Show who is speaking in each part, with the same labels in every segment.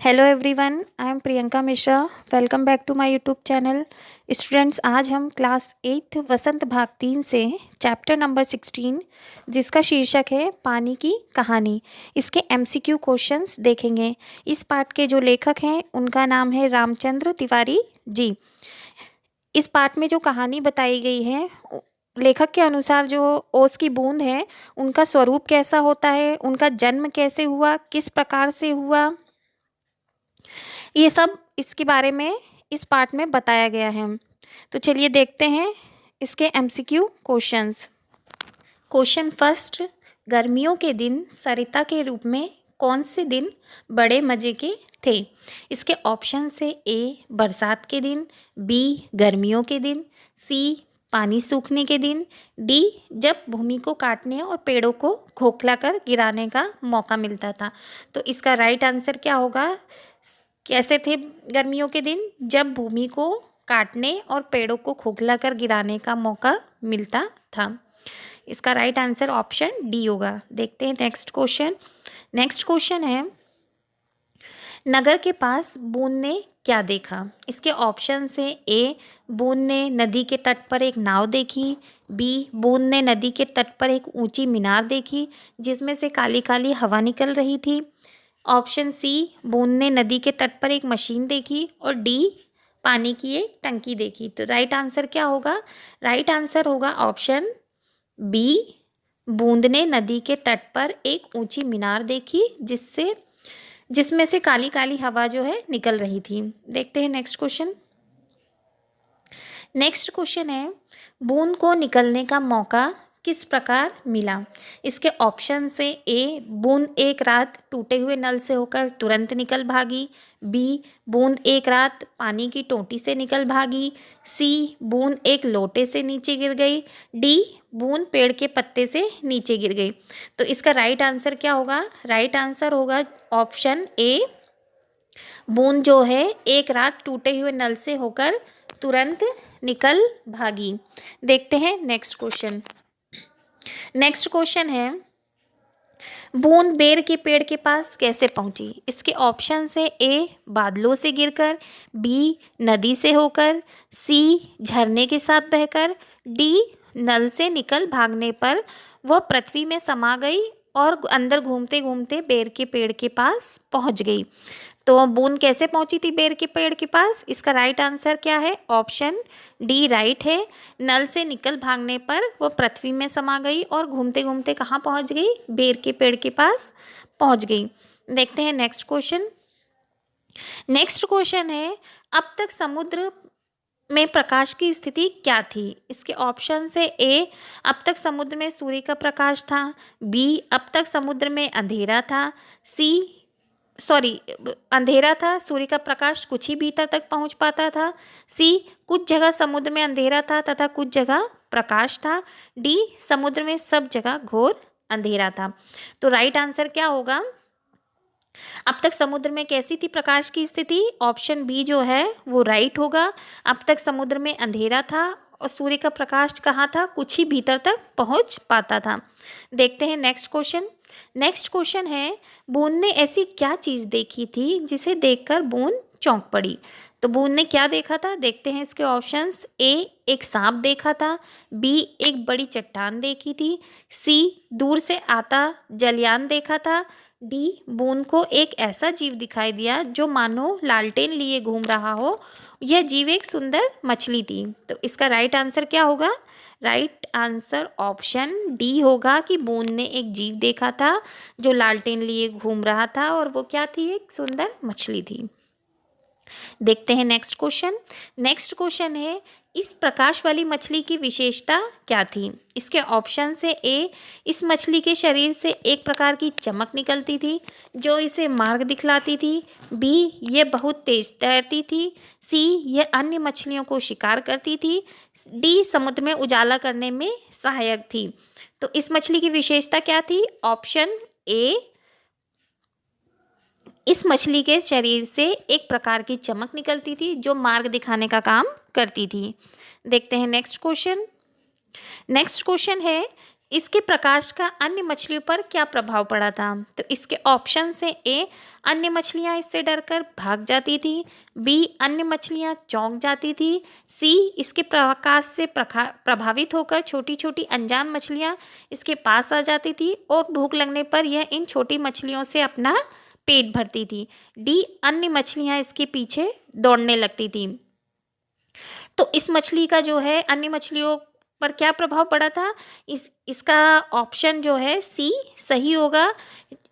Speaker 1: Hello everyone, I am Priyanka Mishra. Welcome back to my YouTube channel. Students, आज हम class 8 वसंत भाग 3 से चैप्टर नंबर 16 जिसका शीर्षक है पानी की कहानी, इसके एमसीक्यू क्वेश्चंस देखेंगे। इस पाठ के जो लेखक हैं उनका नाम है रामचंद्र तिवारी जी। इस पाठ में जो कहानी बताई गई है, लेखक के अनुसार जो ओस की बूंद है उनका स्वरूप कैसा होता है, उनका जन्म कैसे हुआ, किस प्रकार से हुआ, ये सब इसके बारे में इस पार्ट में बताया गया है। तो चलिए देखते हैं इसके एमसीक्यू क्वेश्चंस। क्वेश्चन फर्स्ट, गर्मियों के दिन सरिता के रूप में कौन से दिन बड़े मज़े के थे? इसके ऑप्शन से ए बरसात के दिन, बी गर्मियों के दिन, सी पानी सूखने के दिन, डी जब भूमि को काटने और पेड़ों को खोखला कर गिराने का मौका मिलता था। तो इसका राइट आंसर क्या होगा? कैसे थे गर्मियों के दिन? जब भूमि को काटने और पेड़ों को खोखला कर गिराने का मौका मिलता था। इसका राइट आंसर ऑप्शन डी होगा। देखते हैं नेक्स्ट क्वेश्चन। नेक्स्ट क्वेश्चन है, नगर के पास बूंद ने क्या देखा? इसके ऑप्शन से ए बूंद ने नदी के तट पर एक नाव देखी, बी बूंद ने नदी के तट पर एक ऊंची मीनार देखी जिसमें से काली काली हवा निकल रही थी, ऑप्शन सी बूंद ने नदी के तट पर एक मशीन देखी, और डी पानी की एक टंकी देखी। तो राइट आंसर क्या होगा? राइट आंसर होगा ऑप्शन बी, बूंद ने नदी के तट पर एक ऊंची मीनार देखी जिसमें से काली काली हवा जो है निकल रही थी। देखते हैं नेक्स्ट क्वेश्चन। नेक्स्ट क्वेश्चन है, बूंद को निकलने का मौका किस प्रकार मिला? इसके ऑप्शन से ए बूंद एक रात टूटे हुए नल से होकर तुरंत निकल भागी, बी बूंद एक रात पानी की टोंटी से निकल भागी, सी बूंद एक लोटे से नीचे गिर गई, डी बूंद पेड़ के पत्ते से नीचे गिर गई। तो इसका राइट आंसर क्या होगा? राइट आंसर होगा ऑप्शन ए, बूंद जो है एक रात टूटे हुए नल से होकर तुरंत निकल भागी। देखते हैं नेक्स्ट क्वेश्चन। नेक्स्ट क्वेश्चन है, बूंद बेर के पेड़ के पास कैसे पहुंची? इसके ऑप्शन से ए बादलों से गिरकर, बी नदी से होकर, सी झरने के साथ बहकर, डी नल से निकल भागने पर वह पृथ्वी में समा गई और अंदर घूमते घूमते बेर के पेड़ के पास पहुंच गई। तो बूंद कैसे पहुंची थी बेर के पेड़ के पास? इसका राइट आंसर क्या है? ऑप्शन डी राइट है। नल से निकल भागने पर वो पृथ्वी में समा गई और घूमते घूमते कहाँ पहुंच गई? बेर के पेड़ के पास पहुंच गई। देखते हैं नेक्स्ट क्वेश्चन। नेक्स्ट क्वेश्चन है, अब तक समुद्र में प्रकाश की स्थिति क्या थी? इसके ऑप्शन से ए अब तक समुद्र में सूर्य का प्रकाश था, बी अब तक समुद्र में अंधेरा था, अंधेरा था, सूर्य का प्रकाश कुछ ही भीतर तक पहुंच पाता था, सी कुछ जगह समुद्र में अंधेरा था तथा कुछ जगह प्रकाश था, डी समुद्र में सब जगह घोर अंधेरा था। तो राइट आंसर क्या होगा? अब तक समुद्र में कैसी थी प्रकाश की स्थिति? ऑप्शन बी जो है वो राइट होगा। अब तक समुद्र में अंधेरा था और सूर्य का प्रकाश कहाँ था? कुछ ही भीतर तक पहुंच पाता था। देखते हैं नेक्स्ट क्वेश्चन। नेक्स्ट क्वेश्चन है, बूंद ने ऐसी क्या चीज़ देखी थी जिसे देखकर बूंद चौंक पड़ी? तो बूंद ने क्या देखा था? देखते हैं इसके ऑप्शंस। ए एक सांप देखा था, बी एक बड़ी चट्टान देखी थी, सी दूर से आता जलयान देखा था, डी बूंद को एक ऐसा जीव दिखाई दिया जो मानो लालटेन लिए घूम रहा हो, यह जीव एक सुंदर मछली थी। तो इसका राइट आंसर क्या होगा? राइट आंसर ऑप्शन डी होगा कि बूंद ने एक जीव देखा था जो लालटेन लिए घूम रहा था और वो क्या थी? एक सुंदर मछली थी। देखते हैं नेक्स्ट क्वेश्चन। नेक्स्ट क्वेश्चन है, इस प्रकाश वाली मछली की विशेषता क्या थी? इसके ऑप्शन से ए इस मछली के शरीर से एक प्रकार की चमक निकलती थी जो इसे मार्ग दिखलाती थी, बी ये बहुत तेज तैरती थी, सी ये अन्य मछलियों को शिकार करती थी, डी समुद्र में उजाला करने में सहायक थी। तो इस मछली की विशेषता क्या थी? ऑप्शन ए, इस मछली के शरीर से एक प्रकार की चमक निकलती थी जो मार्ग दिखाने का काम करती थी। देखते हैं नेक्स्ट क्वेश्चन। नेक्स्ट क्वेश्चन है, इसके प्रकाश का अन्य मछलियों पर क्या प्रभाव पड़ा था? तो इसके ऑप्शन से ए, अन्य मछलियां इससे डरकर भाग जाती थी, बी, अन्य मछलियां चौंक जाती थी, सी, इसके प्रकाश से प्रभावित होकर छोटी छोटी अनजान मछलियां इसके पास आ जाती थी और भूख लगने पर यह इन छोटी मछलियों से अपना पेट भरती थी, डी, अन्य मछलियां इसके पीछे दौड़ने लगती थी। तो इस मछली का जो है अन्य मछलियों पर क्या प्रभाव पड़ा था? इसका ऑप्शन जो है सी सही होगा।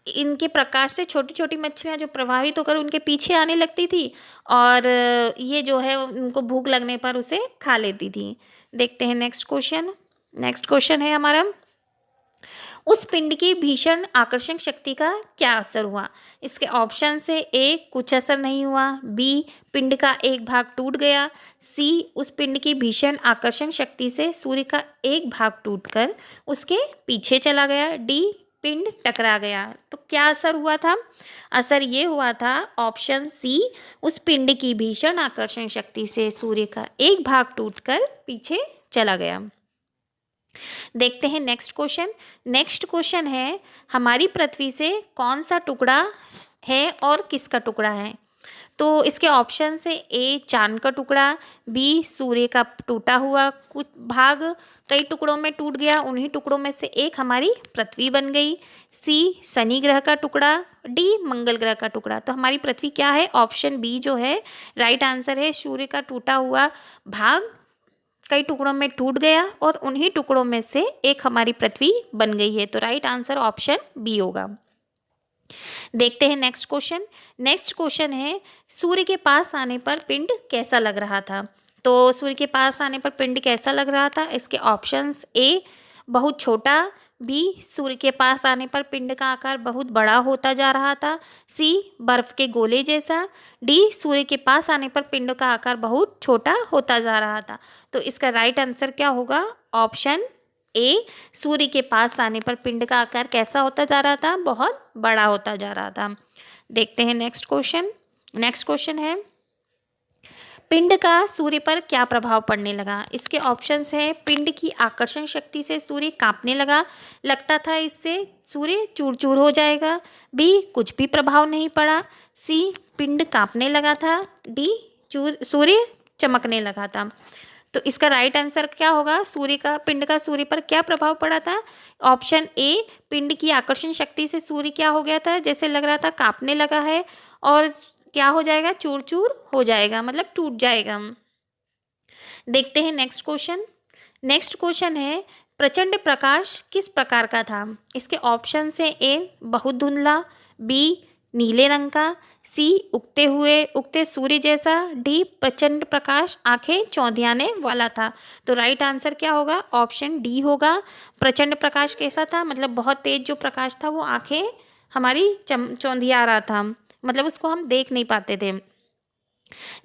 Speaker 1: इनके प्रकाश से छोटी छोटी मछलियां जो प्रभावित होकर उनके पीछे आने लगती थी और ये जो है उनको भूख लगने पर उसे खा लेती थी। देखते हैं नेक्स्ट क्वेश्चन। नेक्स्ट क्वेश्चन है हमारा, उस पिंड की भीषण आकर्षण शक्ति का क्या असर हुआ? इसके ऑप्शन से ए, कुछ असर नहीं हुआ, बी, पिंड का एक भाग टूट गया, सी, उस पिंड की भीषण आकर्षण शक्ति से सूर्य का एक भाग टूटकर उसके पीछे चला गया, डी, पिंड टकरा गया। तो क्या असर हुआ था? असर ये हुआ था ऑप्शन सी, उस पिंड की भीषण आकर्षण शक्ति से सूर्य का एक भाग टूटकर पीछे चला गया। देखते हैं नेक्स्ट क्वेश्चन। नेक्स्ट क्वेश्चन है, हमारी पृथ्वी से कौन सा टुकड़ा है और किसका टुकड़ा है? तो इसके ऑप्शन से ए, चांद का टुकड़ा, बी, सूर्य का टूटा हुआ कुछ भाग कई टुकड़ों में टूट गया, उन्हीं टुकड़ों में से एक हमारी पृथ्वी बन गई, सी, शनि ग्रह का टुकड़ा, डी, मंगल ग्रह का टुकड़ा। तो हमारी पृथ्वी क्या है? ऑप्शन बी जो है राइट आंसर है। सूर्य का टूटा हुआ भाग कई टुकड़ों में टूट गया और उन्हीं टुकड़ों में से एक हमारी पृथ्वी बन गई है। तो राइट आंसर ऑप्शन बी होगा। देखते हैं नेक्स्ट क्वेश्चन। नेक्स्ट क्वेश्चन है, सूर्य के पास आने पर पिंड कैसा लग रहा था? तो सूर्य के पास आने पर पिंड कैसा लग रहा था? इसके ऑप्शंस ए, बहुत छोटा, बी, सूर्य के पास आने पर पिंड का आकार बहुत बड़ा होता जा रहा था, सी, बर्फ के गोले जैसा, डी, सूर्य के पास आने पर पिंड का आकार बहुत छोटा होता जा रहा था। तो इसका राइट आंसर क्या होगा? ऑप्शन ए, सूर्य के पास आने पर पिंड का आकार कैसा होता जा रहा था? बहुत बड़ा होता जा रहा था। देखते हैं नेक्स्ट क्वेश्चन। नेक्स्ट क्वेश्चन है, पिंड का सूर्य पर क्या प्रभाव पड़ने लगा? इसके ऑप्शंस है, पिंड की आकर्षण शक्ति से सूर्य कांपने लगा, लगता था इससे सूर्य चूर चूर हो जाएगा, बी, कुछ भी प्रभाव नहीं पड़ा, सी, पिंड कांपने लगा था, डी, सूर्य चमकने लगा था। तो इसका राइट आंसर क्या होगा? पिंड का सूर्य पर क्या प्रभाव पड़ा था? ऑप्शन ए, पिंड की आकर्षण शक्ति से सूर्य क्या हो गया था? जैसे लग रहा था कांपने लगा है और क्या हो जाएगा? चूर चूर हो जाएगा, मतलब टूट जाएगा। देखते हैं नेक्स्ट क्वेश्चन। नेक्स्ट क्वेश्चन है, प्रचंड प्रकाश किस प्रकार का था? इसके ऑप्शन से ए, बहुत धुंधला, बी, नीले रंग का, सी, उगते सूर्य जैसा, डी, प्रचंड प्रकाश आंखें चौंधियाने वाला था। तो राइट आंसर क्या होगा? ऑप्शन डी होगा। प्रचंड प्रकाश कैसा था? मतलब बहुत तेज जो प्रकाश था वो आंखें हमारी चौंधिया रहा था, मतलब उसको हम देख नहीं पाते थे।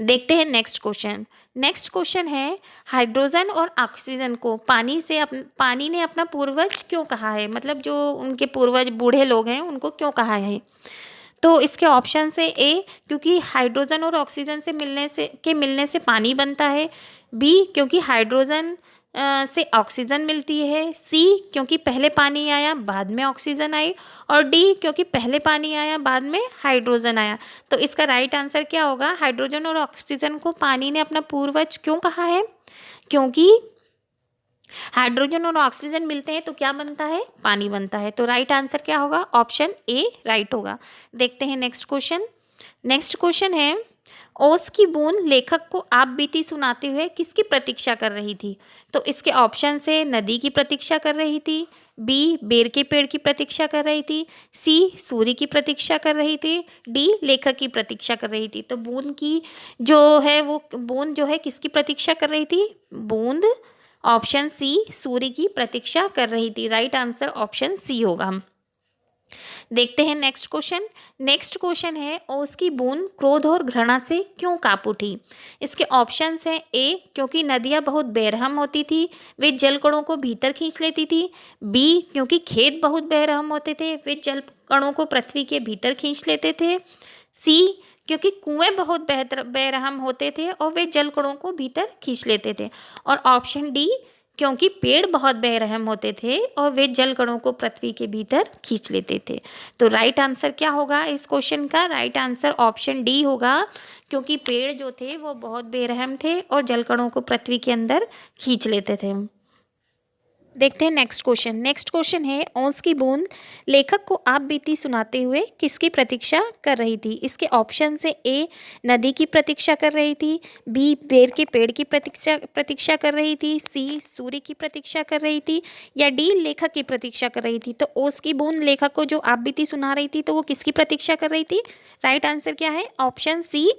Speaker 1: देखते हैं नेक्स्ट क्वेश्चन। नेक्स्ट क्वेश्चन है, हाइड्रोजन और ऑक्सीजन को पानी ने अपना पूर्वज क्यों कहा है? मतलब जो उनके पूर्वज बूढ़े लोग हैं उनको क्यों कहा है? तो इसके ऑप्शन से ए, क्योंकि हाइड्रोजन और ऑक्सीजन से मिलने से पानी बनता है, बी, क्योंकि हाइड्रोजन से ऑक्सीजन मिलती है, सी, क्योंकि पहले पानी आया बाद में ऑक्सीजन आई, और डी, क्योंकि पहले पानी आया बाद में हाइड्रोजन आया। तो इसका राइट आंसर क्या होगा? हाइड्रोजन और ऑक्सीजन को पानी ने अपना पूर्वज क्यों कहा है? क्योंकि हाइड्रोजन और ऑक्सीजन मिलते हैं तो क्या बनता है? पानी बनता है। तो राइट आंसर क्या होगा? ऑप्शन ए राइट होगा। देखते हैं नेक्स्ट क्वेश्चन। नेक्स्ट क्वेश्चन है, ओस की बूंद लेखक को आप बीती सुनाते हुए किसकी प्रतीक्षा कर रही थी? तो इसके ऑप्शन से नदी की प्रतीक्षा कर रही थी, बी, बेर के पेड़ की प्रतीक्षा कर रही थी, सी, सूर्य की प्रतीक्षा कर रही थी, डी, लेखक की प्रतीक्षा कर रही थी। तो बूंद जो है किसकी प्रतीक्षा कर रही थी? बूंद ऑप्शन सी, सूर्य की प्रतीक्षा कर रही थी। राइट आंसर ऑप्शन सी होगा। देखते हैं नेक्स्ट क्वेश्चन। नेक्स्ट क्वेश्चन है, ओस की बूंद क्रोध और घृणा से क्यों कांप उठी? इसके ऑप्शंस हैं, ए, क्योंकि नदियां बहुत बेरहम होती थी, वे जल कणों को भीतर खींच लेती थी, बी, क्योंकि खेत बहुत बेरहम होते थे, वे जल कणों को पृथ्वी के भीतर खींच लेते थे, सी, क्योंकि कुएं बहुत बेरहम होते थे और वे जल कणों को भीतर खींच लेते थे, और ऑप्शन डी, क्योंकि पेड़ बहुत बेरहम होते थे और वे जल कणों को पृथ्वी के भीतर खींच लेते थे। तो राइट आंसर क्या होगा इस क्वेश्चन का? राइट आंसर ऑप्शन डी होगा, क्योंकि पेड़ जो थे वो बहुत बेरहम थे और जल कणों को पृथ्वी के अंदर खींच लेते थे। देखते हैं नेक्स्ट क्वेश्चन। नेक्स्ट क्वेश्चन है, ओस की बूंद लेखक को आप बीती सुनाते हुए किसकी प्रतीक्षा कर रही थी? इसके ऑप्शन से ए नदी की प्रतीक्षा कर रही थी, बी बेर के पेड़ की प्रतीक्षा कर रही थी, सी सूर्य की प्रतीक्षा कर रही थी, या डी लेखक की प्रतीक्षा कर रही थी। तो ओस की बूंद लेखक को जो आप बीती सुना रही थी तो वो किसकी प्रतीक्षा कर रही थी? राइट आंसर क्या है? ऑप्शन सी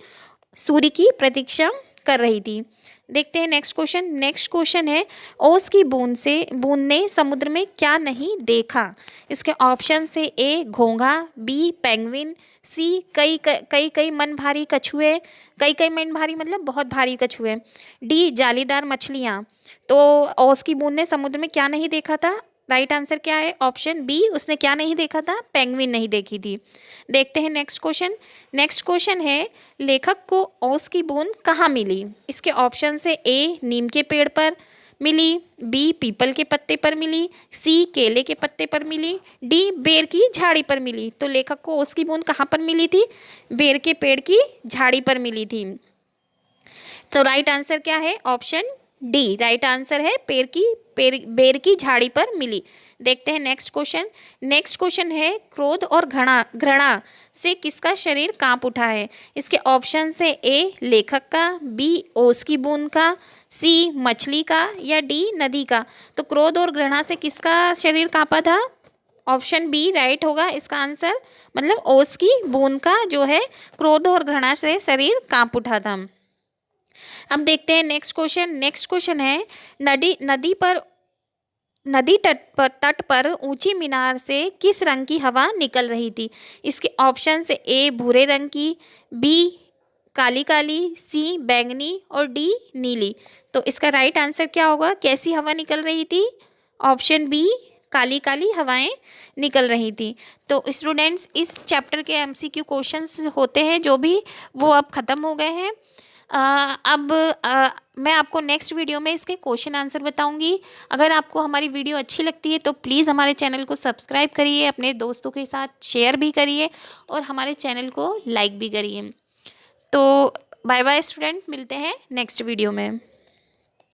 Speaker 1: सूर्य की प्रतीक्षा कर रही थी। देखते हैं नेक्स्ट क्वेश्चन। नेक्स्ट क्वेश्चन है, ओस की बूंद ने समुद्र में क्या नहीं देखा? इसके ऑप्शन से ए घोंघा, बी पेंगुइन, सी कई कई कई मन भारी कछुए, कई मन भारी मतलब बहुत भारी कछुए, डी जालीदार मछलियाँ। तो ओस की बूंद ने समुद्र में क्या नहीं देखा था? राइट आंसर क्या है? ऑप्शन बी, उसने क्या नहीं देखा था? पेंगुइन नहीं देखी थी। देखते हैं नेक्स्ट क्वेश्चन। नेक्स्ट क्वेश्चन है, लेखक को ओस की बूंद कहाँ मिली? इसके ऑप्शन से ए नीम के पेड़ पर मिली, बी पीपल के पत्ते पर मिली, सी केले के पत्ते पर मिली, डी बेर की झाड़ी पर मिली। तो लेखक को ओस की बूंद कहाँ पर मिली थी? बेर के पेड़ की झाड़ी पर मिली थी। तो राइट आंसर क्या है? ऑप्शन डी राइट आंसर है, बेर की झाड़ी पर मिली। देखते हैं नेक्स्ट क्वेश्चन। नेक्स्ट क्वेश्चन है, क्रोध और घृणा से किसका शरीर कांप उठा है? इसके ऑप्शन से ए लेखक का, बी ओस की बूंद का, सी मछली का, या डी नदी का। तो क्रोध और घृणा से किसका शरीर कांपा था? ऑप्शन बी राइट होगा इसका आंसर, मतलब ओस की बूंद का जो है क्रोध और घृणा से शरीर कांप उठा था। अब देखते हैं नेक्स्ट क्वेश्चन। नेक्स्ट क्वेश्चन है, नदी तट पर ऊंची मीनार से किस रंग की हवा निकल रही थी? इसके ऑप्शन से ए भूरे रंग की, बी काली काली, सी बैंगनी, और डी नीली। तो इसका राइट आंसर क्या होगा? कैसी हवा निकल रही थी? ऑप्शन बी काली काली हवाएं निकल रही थी। तो स्टूडेंट्स, इस चैप्टर के एमसीक्यू क्वेश्चंस होते हैं जो भी, वो अब ख़त्म हो गए हैं। अब मैं आपको नेक्स्ट वीडियो में इसके क्वेश्चन आंसर बताऊंगी। अगर आपको हमारी वीडियो अच्छी लगती है तो प्लीज़ हमारे चैनल को सब्सक्राइब करिए, अपने दोस्तों के साथ शेयर भी करिए और हमारे चैनल को लाइक भी करिए। तो बाय बाय स्टूडेंट, मिलते हैं नेक्स्ट वीडियो में।